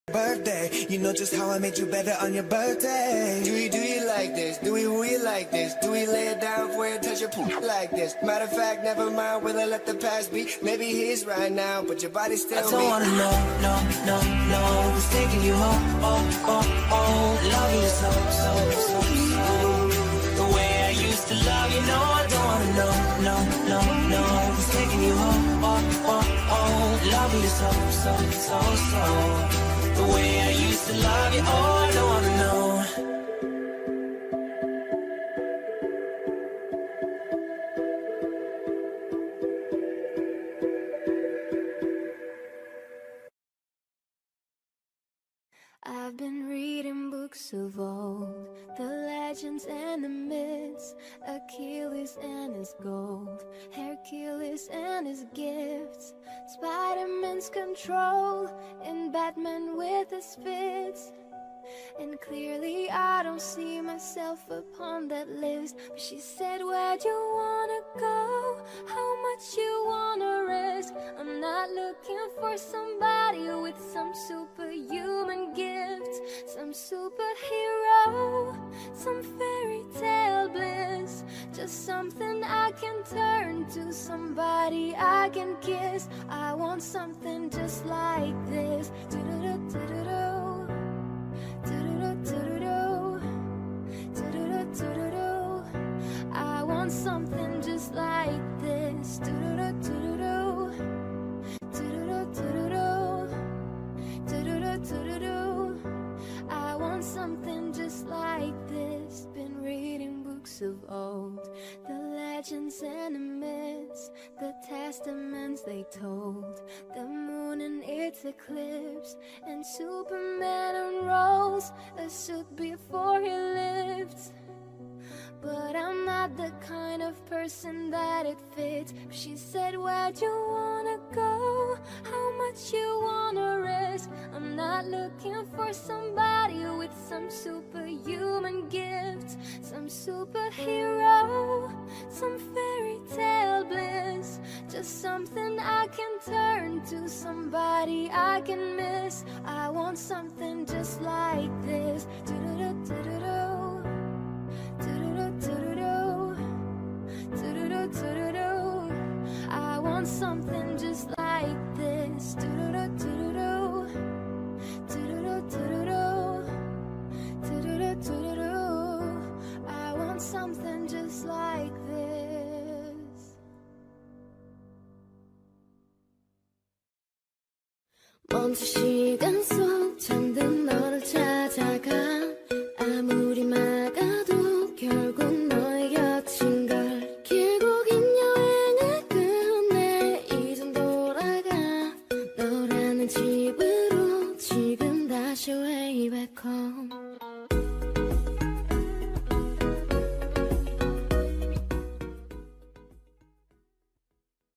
birthday, you know just how I made you better on your birthday. Do you like this? Do we like this? Do we lay it down for you, touch your poop like this? Matter of fact, never mind, will I let the past be? Maybe he's right now, but your body still me. I don't wanna know, no, who's taking you home, love you so. The way I used to love you, no, I don't wanna know, who's taking you home, love you so. The way I used to love you, I don't wanna know. I've been reading books of old, the legends and the myths, Achilles and his gold, Hercules and his gifts, Spider-Man's control, and Batman with his fits. And clearly I don't see myself upon that list. But she said, where'd you wanna go? How much you wanna risk? I'm not looking for somebody with some superhuman gifts, some superhero, some fairy tale bliss. Just something I can turn to, somebody I can kiss. I want something just like this. Do-do-do-do-do-do. I want something just like this. I want something just like this. Been reading books of old, the legends and the myths, the testaments they told, the moon and its eclipse, and Superman unrolls a suit before he lifts. But I'm not the kind of person that it fits. She said, where'd you wanna go? How much you wanna risk? I'm not looking for somebody with some superhuman gifts, some superhero, some fairy tale bliss. Just something I can turn to, somebody I can miss. I want something just like this. Do-do-do-do-do-do. I want something just like this. I want something just like this. 梦只是一根锁。